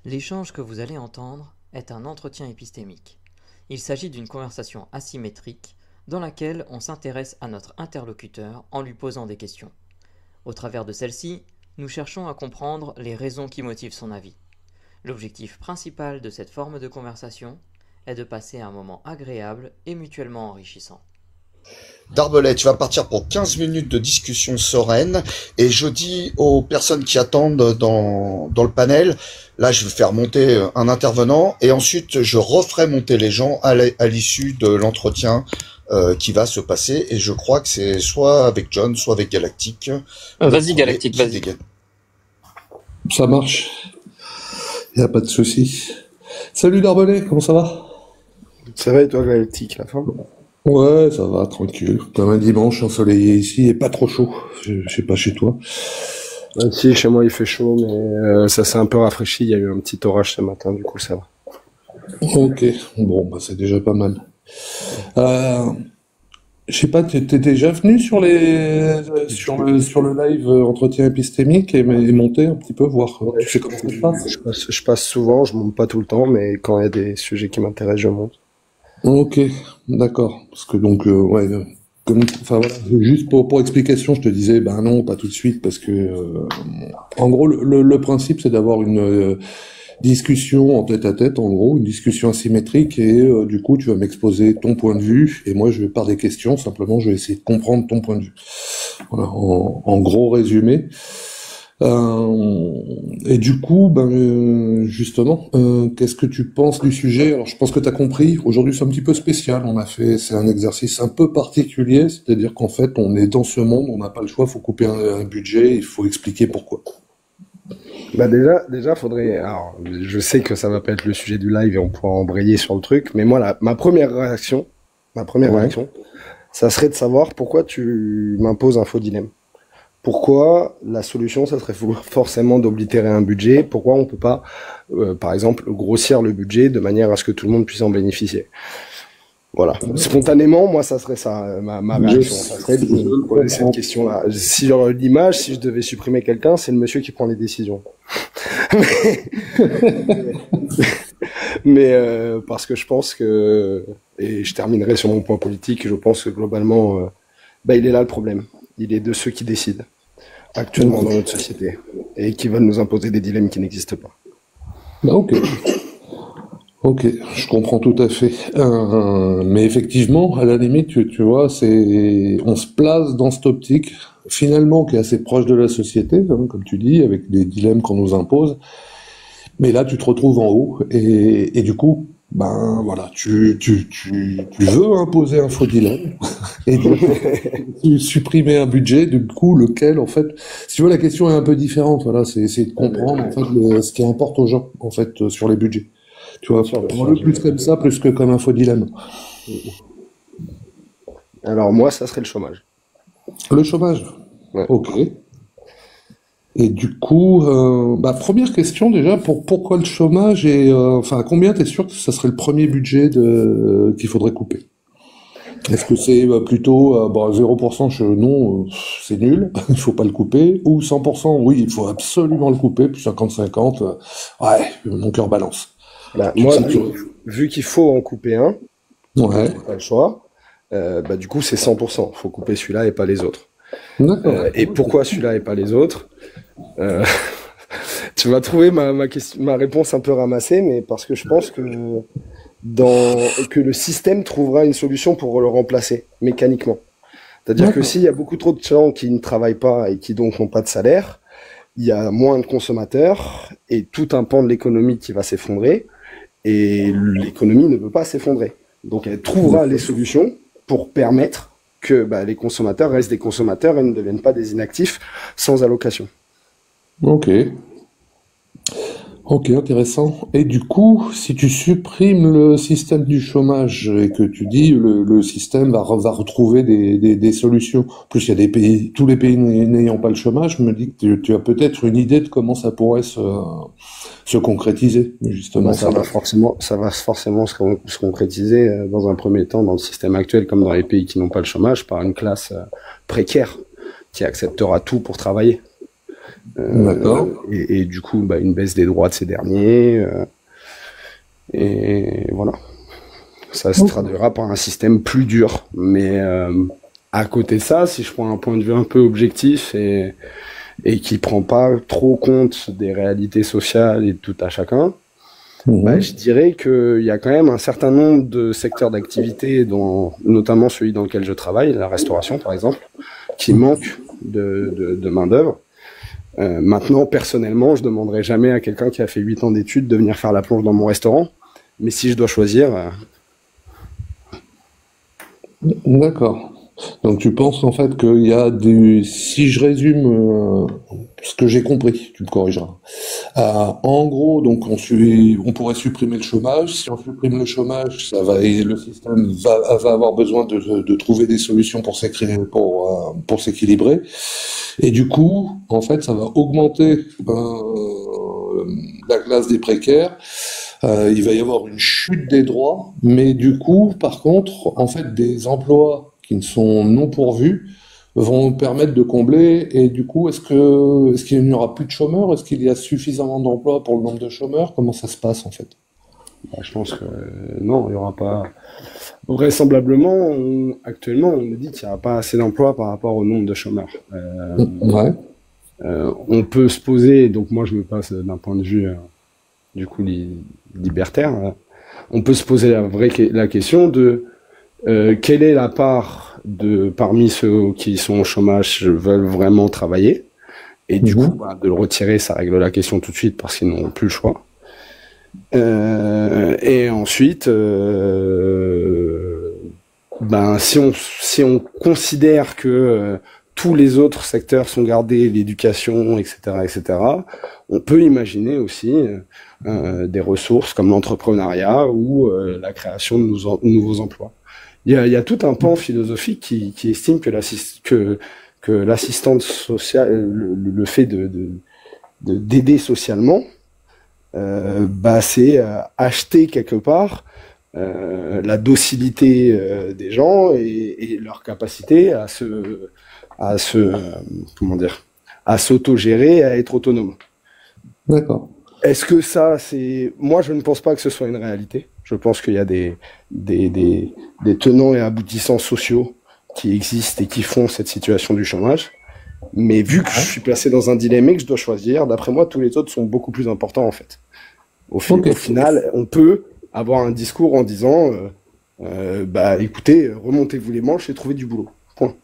L'échange que vous allez entendre est un entretien épistémique. Il s'agit d'une conversation asymétrique dans laquelle on s'intéresse à notre interlocuteur en lui posant des questions. Au travers de celle-ci, nous cherchons à comprendre les raisons qui motivent son avis. L'objectif principal de cette forme de conversation est de passer un moment agréable et mutuellement enrichissant. Darbelay, tu vas partir pour 15 minutes de discussion sereine et je dis aux personnes qui attendent dans le panel, là je vais faire monter un intervenant et ensuite je referai monter les gens à l'issue de l'entretien qui va se passer et je crois que c'est soit avec John, soit avec Galactique. Vas-y Galactique, vas-y. Ça marche. Y a pas de souci. Salut Darbelay, comment ça va? Ça va et toi Galactique, la forme? Ouais, ça va, tranquille. Comme un dimanche ensoleillé ici et pas trop chaud. Je sais pas chez toi. Si, chez moi il fait chaud, mais ça s'est un peu rafraîchi. Il y a eu un petit orage ce matin, du coup ça va. Ok, bon, bah c'est déjà pas mal. Je sais pas, t'es déjà venu sur sur le live entretien épistémique et monter un petit peu, voir Ouais, tu sais comment ça se passe? je passe souvent, je monte pas tout le temps, mais quand il y a des sujets qui m'intéressent, je monte. Ok, d'accord. Parce que donc, ouais, enfin voilà, juste pour explication, je te disais, ben non, pas tout de suite, parce que, en gros, le principe, c'est d'avoir une discussion en tête à tête, en gros, une discussion asymétrique, et du coup, tu vas m'exposer ton point de vue, et moi, je vais par des questions, simplement, je vais essayer de comprendre ton point de vue. Voilà, en gros résumé. Et du coup, justement, qu'est-ce que tu penses du sujet? Alors, je pense que tu as compris. Aujourd'hui, c'est un petit peu spécial. C'est un exercice un peu particulier, c'est-à-dire qu'en fait, on est dans ce monde, on n'a pas le choix, il faut couper un budget, il faut expliquer pourquoi. Bah déjà, faudrait. Alors, je sais que ça va pas être le sujet du live et on pourra embrayer sur le truc, mais moi, ma première réaction, Ouais. ça serait de savoir pourquoi tu m'imposes un faux dilemme. Pourquoi la solution, ça serait forcément d'oblitérer un budget? Pourquoi on peut pas, par exemple, grossir le budget de manière à ce que tout le monde puisse en bénéficier? Voilà. Spontanément, moi, ça serait ça, ma réaction. Ça serait de me poser cette question-là. Si j'aurais l'image, si je devais supprimer quelqu'un, c'est le monsieur qui prend les décisions. Mais parce que je pense que, et je terminerai sur mon point politique, je pense que globalement, il est là le problème. Il est de ceux qui décident actuellement dans notre société et qui veulent nous imposer des dilemmes qui n'existent pas. Bah, ok. Ok, je comprends tout à fait. Mais effectivement, à la limite, tu vois, on se place dans cette optique, finalement, qui est assez proche de la société, hein, comme tu dis, avec des dilemmes qu'on nous impose. Mais là, tu te retrouves en haut, et du coup, ben voilà, tu veux imposer un faux dilemme, et du coup, tu supprimer un budget, du coup, lequel, en fait, si tu vois, la question est un peu différente, voilà, c'est de comprendre, en fait, ce qui importe aux gens, en fait, sur les budgets. Tu vois, prends-le plus comme ça, plus que comme un faux dilemme. Alors moi, ça serait le chômage. Le chômage. Ouais. Ok. Et du coup, première question déjà, pourquoi le chômage et enfin, à combien t'es sûr que ça serait le premier budget qu'il faudrait couper? Est-ce que c'est plutôt 0% non, c'est nul, il faut pas le couper, ou 100% oui, il faut absolument le couper, puis 50-50, ouais, mon cœur balance. Moi, vu qu'il faut en couper un, Ouais, pas le choix, du coup c'est 100%. Faut couper celui-là et pas les autres. d'accord. Et pourquoi celui-là et pas les autres? Tu vas trouver ma réponse un peu ramassée, mais parce que je pense que que le système trouvera une solution pour le remplacer mécaniquement. C'est-à-dire que s'il y a beaucoup trop de gens qui ne travaillent pas et qui donc n'ont pas de salaire, il y a moins de consommateurs et tout un pan de l'économie qui va s'effondrer et l'économie ne peut pas s'effondrer. Donc elle trouvera les solutions pour permettre que les consommateurs restent des consommateurs et ne deviennent pas des inactifs sans allocation. Ok. Ok, intéressant. Et du coup, si tu supprimes le système du chômage et que tu dis le système va retrouver des solutions, en plus il y a des pays, tous les pays n'ayant pas le chômage, je me dis que tu as peut-être une idée de comment ça pourrait se concrétiser, justement. Ça va forcément se concrétiser dans un premier temps dans le système actuel comme dans les pays qui n'ont pas le chômage par une classe précaire qui acceptera tout pour travailler. D'accord. Et du coup, une baisse des droits de ces derniers. Et voilà. Ça se traduira par un système plus dur. Mais à côté de ça, si je prends un point de vue un peu objectif et qui prend pas trop compte des réalités sociales et de tout à chacun, je dirais qu'il y a quand même un certain nombre de secteurs d'activité, notamment celui dans lequel je travaille, la restauration par exemple, qui manquent de main-d'œuvre. Maintenant, personnellement, je demanderai jamais à quelqu'un qui a fait 8 ans d'études de venir faire la plonge dans mon restaurant. Mais si je dois choisir... D'accord. Donc tu penses en fait qu'il y a des... Si je résume ce que j'ai compris, tu me corrigeras. En gros, donc on pourrait supprimer le chômage. Si on supprime le chômage, et le système va avoir besoin de trouver des solutions pour s'équilibrer. Et du coup, en fait, ça va augmenter la classe des précaires. Il va y avoir une chute des droits, mais du coup, par contre, en fait, des emplois qui ne sont non pourvus vont permettre de combler. Et du coup, est-ce qu'il n'y aura plus de chômeurs? Est-ce qu'il y a suffisamment d'emplois pour le nombre de chômeurs? Comment ça se passe en fait? Je pense que non, il n'y aura pas. Vraisemblablement, actuellement, on nous dit qu'il n'y aura pas assez d'emplois par rapport au nombre de chômeurs. Ouais. On peut se poser, donc moi je me passe d'un point de vue du coup libertaire, on peut se poser la question de quelle est la part parmi ceux qui sont au chômage veulent vraiment travailler, et du coup de le retirer, ça règle la question tout de suite parce qu'ils n'auront plus le choix. Et ensuite, si on considère que tous les autres secteurs sont gardés, l'éducation, etc., on peut imaginer aussi des ressources comme l'entrepreneuriat ou la création de nouveaux emplois. Il y a tout un pan philosophique qui estime que l'assistance sociale, le fait d'aider socialement, c'est acheter quelque part la docilité des gens et leur capacité à s'autogérer, à être autonome. D'accord. Est-ce que ça, moi, je ne pense pas que ce soit une réalité. Je pense qu'il y a des tenants et aboutissants sociaux qui existent et qui font cette situation du chômage. Mais vu que je suis placé dans un dilemme et que je dois choisir, d'après moi, tous les autres sont beaucoup plus importants, en fait. Au final, on peut avoir un discours en disant écoutez, remontez-vous les manches et trouvez du boulot. Point.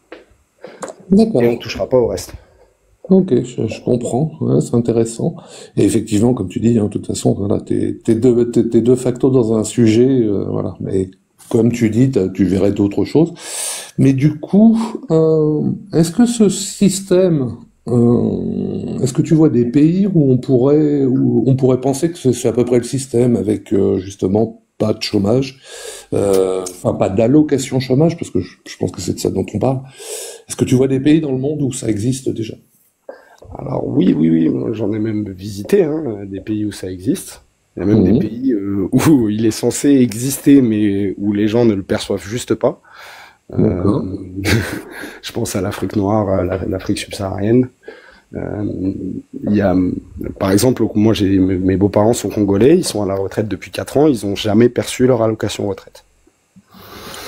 D'accord. Et on ne touchera pas au reste. Ok, je comprends, ouais, c'est intéressant. Et effectivement, comme tu dis, de toute façon, voilà, t'es de facto dans un sujet, voilà. Mais comme tu dis, tu verrais d'autres choses. Mais du coup, est-ce que ce système, est-ce que tu vois des pays où on pourrait penser que c'est à peu près le système avec justement pas de chômage, pas d'allocation chômage, parce que je pense que c'est de ça dont on parle. Est-ce que tu vois des pays dans le monde où ça existe déjà? Alors oui, moi, j'en ai même visité des pays où ça existe. Il y a même des pays où il est censé exister, mais où les gens ne le perçoivent juste pas. Je pense à l'Afrique noire, à l'Afrique subsaharienne. Il y a, par exemple, moi mes beaux-parents sont congolais, ils sont à la retraite depuis 4 ans, ils n'ont jamais perçu leur allocation retraite.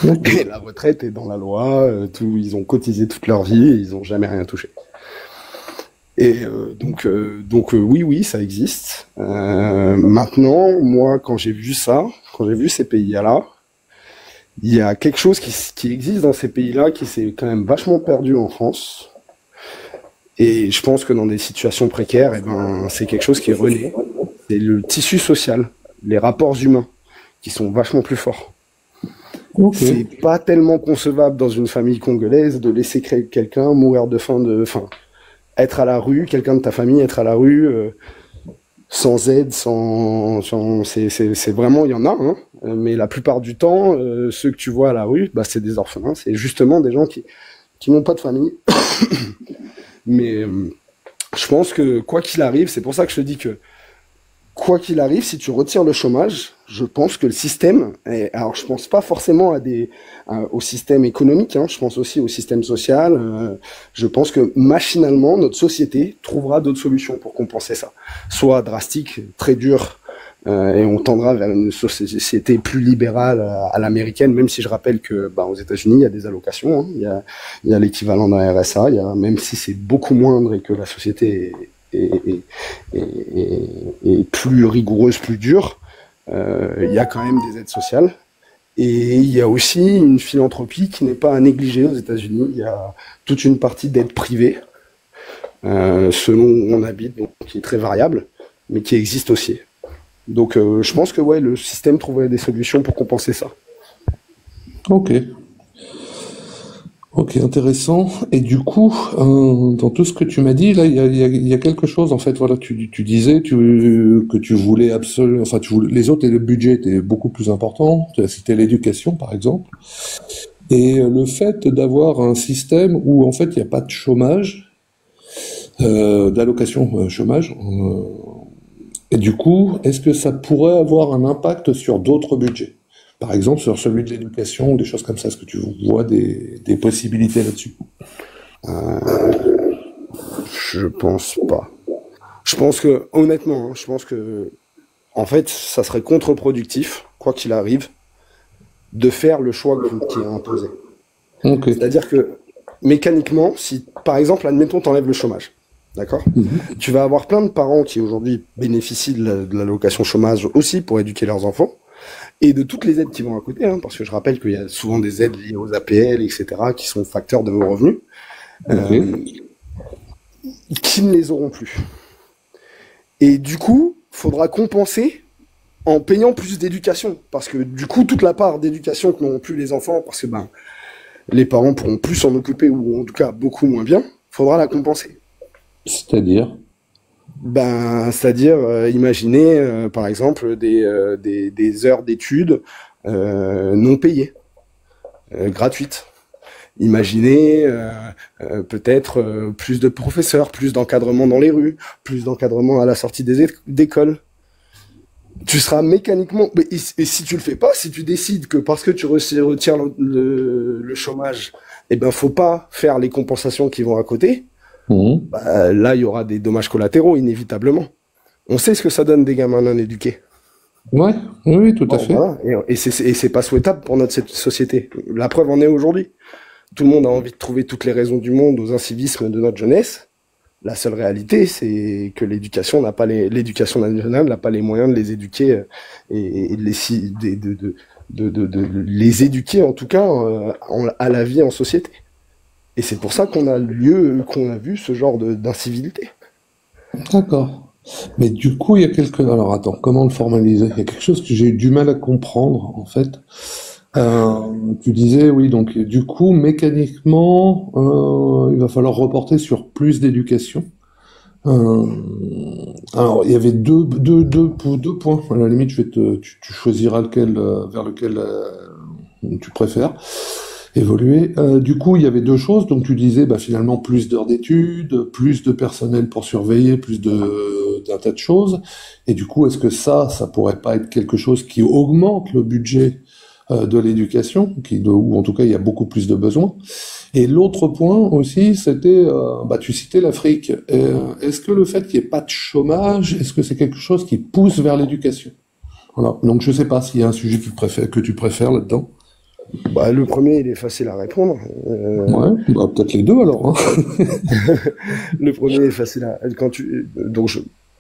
Et la retraite est dans la loi, ils ont cotisé toute leur vie et ils n'ont jamais rien touché. Et donc oui, ça existe. Maintenant, moi, quand j'ai vu ces pays-là, il y a quelque chose qui existe dans ces pays-là qui s'est quand même vachement perdu en France. Et je pense que dans des situations précaires, c'est quelque chose qui est rené. C'est le tissu social, les rapports humains, qui sont vachement plus forts. C'est pas tellement concevable dans une famille congolaise de laisser quelqu'un mourir de faim, être à la rue, quelqu'un de ta famille être à la rue, sans aide, c'est vraiment, il y en a, mais la plupart du temps, ceux que tu vois à la rue, c'est des orphelins, c'est justement des gens qui n'ont pas de famille. Mais je pense que quoi qu'il arrive, c'est pour ça que je te dis que quoi qu'il arrive, si tu retires le chômage, je pense que le système, alors je pense pas forcément au système économique, hein, je pense aussi au système social. Je pense que machinalement, notre société trouvera d'autres solutions pour compenser ça. Soit drastique, très dur, et on tendra vers une société plus libérale à l'américaine, même si je rappelle que aux États-Unis, il y a des allocations, hein, il y a l'équivalent d'un RSA, même si c'est beaucoup moindre et que la société est plus rigoureuse, plus dure, il y a quand même des aides sociales. Et il y a aussi une philanthropie qui n'est pas à négliger aux États-Unis. Il y a toute une partie d'aides privées, selon où on habite, donc, qui est très variable, mais qui existe aussi. Donc je pense que le système trouverait des solutions pour compenser ça. Ok. Ok, intéressant. Et du coup, dans tout ce que tu m'as dit, là, il y a quelque chose, en fait, voilà, tu disais que tu voulais absolument, enfin, les autres, et le budget était beaucoup plus important. Tu as cité l'éducation, par exemple. Et le fait d'avoir un système où, en fait, il n'y a pas de chômage, d'allocation chômage, et du coup, est-ce que ça pourrait avoir un impact sur d'autres budgets? Par exemple, sur celui de l'éducation ou des choses comme ça, est-ce que tu vois des possibilités là-dessus? Je pense pas. Je pense que, honnêtement, en fait, ça serait contre-productif, quoi qu'il arrive, de faire le choix qui est imposé. Okay. C'est-à-dire que, mécaniquement, si, par exemple, admettons, t'enlèves le chômage, d'accord? Tu vas avoir plein de parents qui, aujourd'hui, bénéficient de l'allocation chômage aussi pour éduquer leurs enfants. Et de toutes les aides qui vont à côté, hein, parce que je rappelle qu'il y a souvent des aides liées aux APL, etc., qui sont facteurs de vos revenus, qui ne les auront plus. Et du coup, faudra compenser en payant plus d'éducation, parce que du coup, toute la part d'éducation que n'auront plus les enfants, parce que les parents pourront plus s'en occuper, ou en tout cas beaucoup moins bien, faudra la compenser. C'est-à-dire ? C'est-à-dire, imaginez, par exemple, des heures d'études non payées, gratuites. Imaginez peut-être plus de professeurs, plus d'encadrement dans les rues, plus d'encadrement à la sortie d'école. Tu seras mécaniquement... Et si tu le fais pas, si tu décides que parce que tu retires le chômage, faut pas faire les compensations qui vont à côté, là, il y aura des dommages collatéraux, inévitablement. On sait ce que ça donne des gamins non éduqués. Ouais, oui, tout à fait. Voilà. Et c'est pas souhaitable pour notre société. La preuve en est aujourd'hui. Tout le monde a envie de trouver toutes les raisons du monde aux incivismes de notre jeunesse. La seule réalité, c'est que l'éducation nationale n'a pas les moyens de les éduquer et de les éduquer, en tout cas, à la vie en société. Et c'est pour ça qu'on a vu ce genre d'incivilité. D'accord. Mais du coup, il y a alors attends, comment le formaliser? Il y a quelque chose que j'ai eu du mal à comprendre, en fait. Tu disais, oui, donc du coup, mécaniquement, il va falloir reporter sur plus d'éducation. Alors, il y avait deux points. À la limite, tu choisiras vers lequel tu préfères évoluer. Du coup, il y avait deux choses. Donc, tu disais, finalement, plus d'heures d'études, plus de personnel pour surveiller, d'un tas de choses. Et du coup, est-ce que ça pourrait pas être quelque chose qui augmente le budget de l'éducation, où en tout cas il y a beaucoup plus de besoins. Et l'autre point aussi, c'était, tu citais l'Afrique. Est-ce que le fait qu'il n'y ait pas de chômage, est-ce que c'est quelque chose qui pousse vers l'éducation? Voilà. Donc je sais pas s'il y a un sujet que tu préfères là-dedans. Le premier, il est facile à répondre. Ouais, peut-être les deux alors. Hein. Le premier est facile à...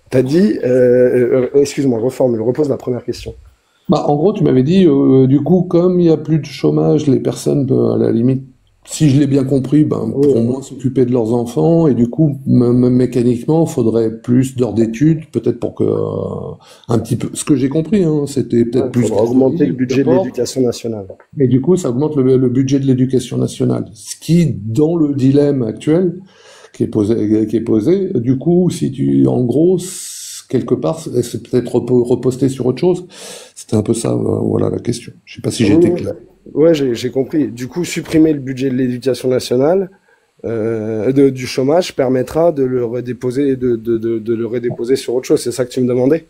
T'as dit... excuse-moi, repose la première question. En gros, tu m'avais dit, du coup, comme il n'y a plus de chômage, les personnes, à la limite, si je l'ai bien compris, pourront moins s'occuper de leurs enfants, et du coup, même mécaniquement, il faudrait plus d'heures d'études, peut-être pour que, un petit peu, ce que j'ai compris, hein, c'était peut-être plus... augmenter le budget de l'éducation nationale. Et du coup, ça augmente le budget de l'éducation nationale. Ce qui, dans le dilemme actuel, qui est posé, du coup, en gros, quelque part, c'est peut-être reposté sur autre chose. C'était un peu ça, voilà la question. Je sais pas si j'ai été clair. Ouais, j'ai compris. Du coup, supprimer le budget de l'éducation nationale, du chômage, permettra de le redéposer, de le redéposer sur autre chose. C'est ça que tu me demandais?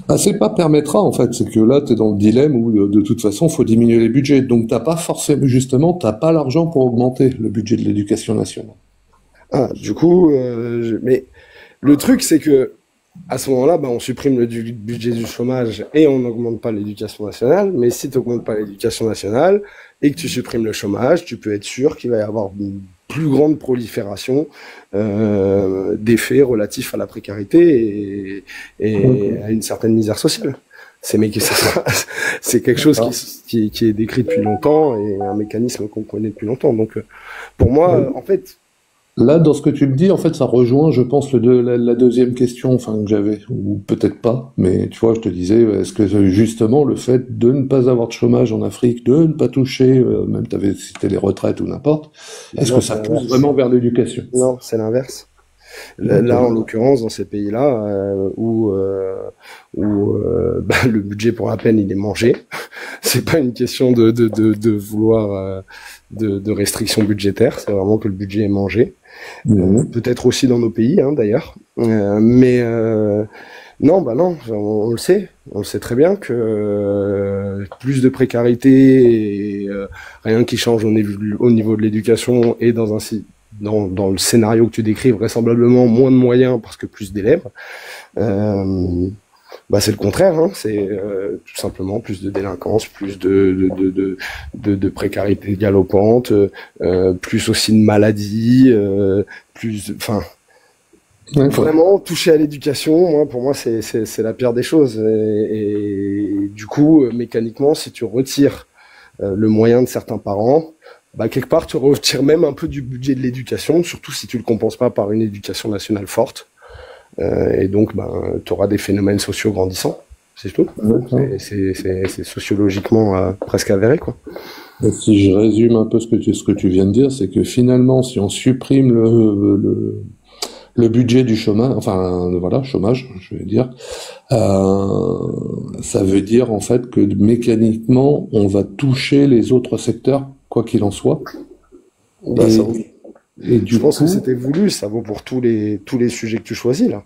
Ah, c'est pas permettra, en fait, c'est que là, tu es dans le dilemme où, de toute façon, faut diminuer les budgets. Donc, t'as pas forcément, justement, t'as pas l'argent pour augmenter le budget de l'éducation nationale. Ah, du coup, mais le truc, c'est que à ce moment-là, on supprime le budget du chômage et on n'augmente pas l'éducation nationale. Mais si tu n'augmentes pas l'éducation nationale et que tu supprimes le chômage, tu peux être sûr qu'il va y avoir une plus grande prolifération d'effets relatifs à la précarité et à une certaine misère sociale. C'est quelque chose qui est décrit depuis longtemps et un mécanisme qu'on connaît depuis longtemps. Donc, pour moi, en fait, Là, dans ce que tu me dis, en fait, ça rejoint, je pense, la deuxième question, enfin, que j'avais, ou peut-être pas, mais tu vois, je te disais, est-ce que justement le fait de ne pas avoir de chômage en Afrique, de ne pas toucher, même t'avais cité les retraites ou n'importe, est-ce que ça pousse vraiment vers l'éducation? Non, c'est l'inverse. Là, en l'occurrence, dans ces pays-là, où le budget pour la peine il est mangé, c'est pas une question de vouloir de restrictions budgétaires, c'est vraiment que le budget est mangé. Peut-être aussi dans nos pays, hein, d'ailleurs. Non, on le sait. On le sait très bien que plus de précarité et rien qui change au niveau de l'éducation et dans le scénario que tu décris, vraisemblablement moins de moyens parce que plus d'élèves. C'est le contraire, hein. C'est tout simplement plus de délinquance, plus de précarité galopante, plus aussi de maladies, vraiment toucher à l'éducation. Pour moi, c'est la pire des choses. Et du coup, mécaniquement, si tu retires le moyen de certains parents, quelque part, tu retires même un peu du budget de l'éducation, surtout si tu le compenses pas par une éducation nationale forte. Et donc, tu auras des phénomènes sociaux grandissants, c'est tout. C'est sociologiquement presque avéré, quoi. Et si je résume un peu ce que tu viens de dire, c'est que finalement, si on supprime le budget du chômage, chômage, je vais dire, ça veut dire en fait que mécaniquement, on va toucher les autres secteurs, quoi qu'il en soit. Je pense que c'était voulu, ça vaut pour tous les sujets que tu choisis là.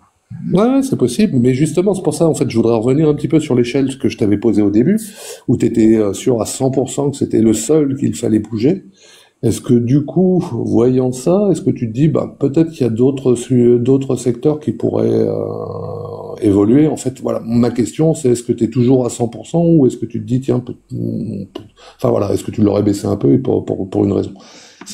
Ouais, c'est possible, mais justement, c'est pour ça, en fait, je voudrais revenir un petit peu sur l'échelle que je t'avais posée au début, où tu étais sûr à 100% que c'était le seul qu'il fallait bouger. Est-ce que du coup, voyant ça, est-ce que tu te dis, peut-être qu'il y a d'autres secteurs qui pourraient évoluer? En fait, voilà, ma question, c'est est-ce que tu es toujours à 100% ou est-ce que tu te dis, tiens, est-ce que tu l'aurais baissé un peu et pour une raison?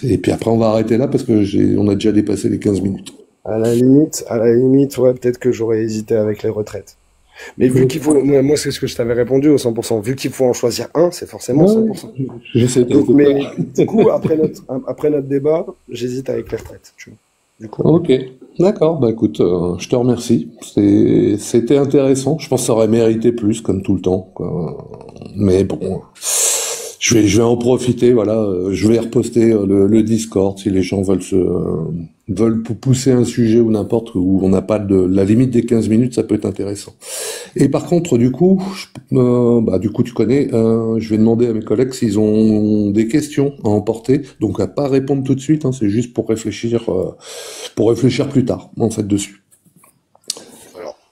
Et puis après, on va arrêter là parce que on a déjà dépassé les 15 minutes. À la limite, ouais, peut-être que j'aurais hésité avec les retraites. Mais vu qu'il faut, moi, c'est ce que je t'avais répondu au 100%. Vu qu'il faut en choisir un, c'est forcément 100%. Mais du coup, après notre débat, j'hésite avec les retraites. Du coup. Ok, d'accord. Écoute, je te remercie. C'était intéressant. Je pense que ça aurait mérité plus, comme tout le temps, quoi. Mais bon. Je vais en profiter, voilà. Je vais reposter le Discord si les gens veulent pousser un sujet ou n'importe où on n'a pas la limite des 15 minutes, ça peut être intéressant. Et par contre, du coup, tu connais, je vais demander à mes collègues s'ils ont des questions à emporter, donc à pas répondre tout de suite, hein, c'est juste pour réfléchir plus tard, en fait, dessus.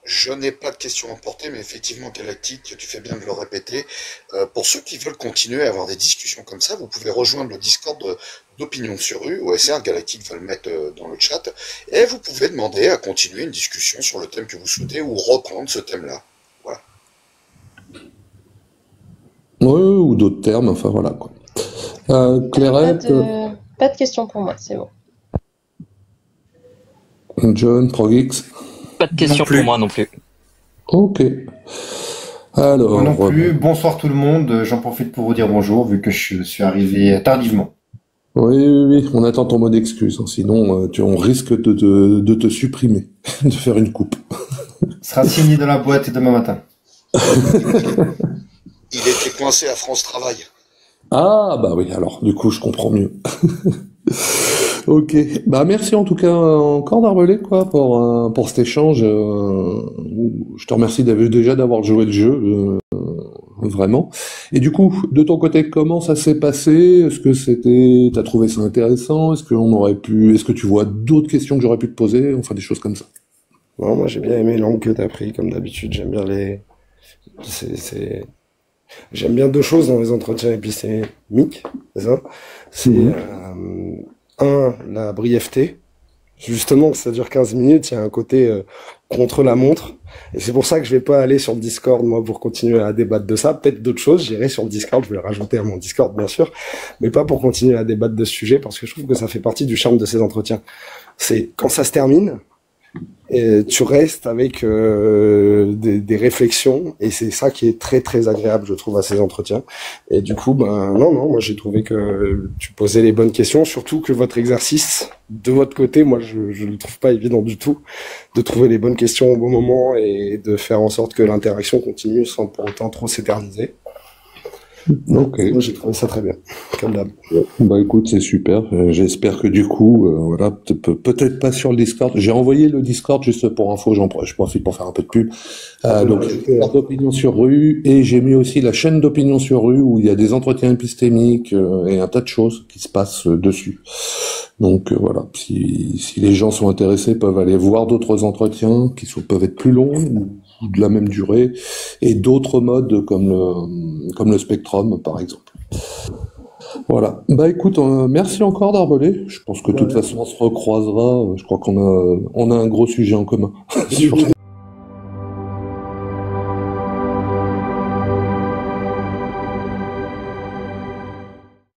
Je n'ai pas de questions à porter, mais effectivement, Galactique, tu fais bien de le répéter. Pour ceux qui veulent continuer à avoir des discussions comme ça, vous pouvez rejoindre le Discord d'Opinion sur rue, OSR, Galactique va le mettre dans le chat, et vous pouvez demander à continuer une discussion sur le thème que vous souhaitez, ou reprendre ce thème-là. Voilà. Ouais, ou d'autres termes, enfin voilà, quoi. Clairette... Pas de questions pour moi, c'est bon. John, Progix. Pas de questions pour moi non plus. Ok. Alors. Moi non plus. Bonsoir tout le monde. J'en profite pour vous dire bonjour, vu que je suis arrivé tardivement. Oui. On attend ton mot d'excuse. Hein. Sinon, on risque de te supprimer, de faire une coupe. Ce sera signé dans la boîte demain matin. Il était coincé à France Travail. Ah, oui, alors, du coup, je comprends mieux. Ok, merci en tout cas encore d'Arbelet pour cet échange. Je te remercie déjà d'avoir joué le jeu, vraiment. Et du coup, de ton côté, comment ça s'est passé? Est-ce que t'as trouvé ça intéressant? Est-ce que tu vois d'autres questions que j'aurais pu te poser? Enfin, des choses comme ça. Non, moi j'ai bien aimé l'angle que t'as pris, comme d'habitude. J'aime bien j'aime bien deux choses dans les entretiens épistémiques, c'est ça? C'est, la brièveté. Justement, ça dure 15 minutes, il y a un côté contre la montre. Et c'est pour ça que je vais pas aller sur le Discord, moi, pour continuer à débattre de ça. Peut-être d'autres choses, j'irai sur le Discord, je vais le rajouter à mon Discord, bien sûr, mais pas pour continuer à débattre de ce sujet, parce que je trouve que ça fait partie du charme de ces entretiens. C'est quand ça se termine, et tu restes avec des réflexions, et c'est ça qui est très très agréable, je trouve, à ces entretiens. Et du coup, non, moi j'ai trouvé que tu posais les bonnes questions, surtout que votre exercice, de votre côté, moi je le trouve pas évident du tout, de trouver les bonnes questions au bon moment et de faire en sorte que l'interaction continue sans pour autant trop s'éterniser. Donc, moi j'ai trouvé ça très bien, comme d'hab. Bah écoute, c'est super. J'espère que du coup, voilà, peut-être pas sur le Discord. J'ai envoyé le Discord juste pour info, je profite pour faire un peu de pub. Donc, d'opinion sur rue, et j'ai mis aussi la chaîne d'opinion sur rue où il y a des entretiens épistémiques et un tas de choses qui se passent dessus. Donc voilà, si les gens sont intéressés, peuvent aller voir d'autres entretiens peuvent être plus longs ou de la même durée, et d'autres modes comme le Spectrum par exemple. Voilà. Bah écoute, merci encore Darbelé. Je pense que de toute façon on se recroisera. Je crois qu'on a un gros sujet en commun.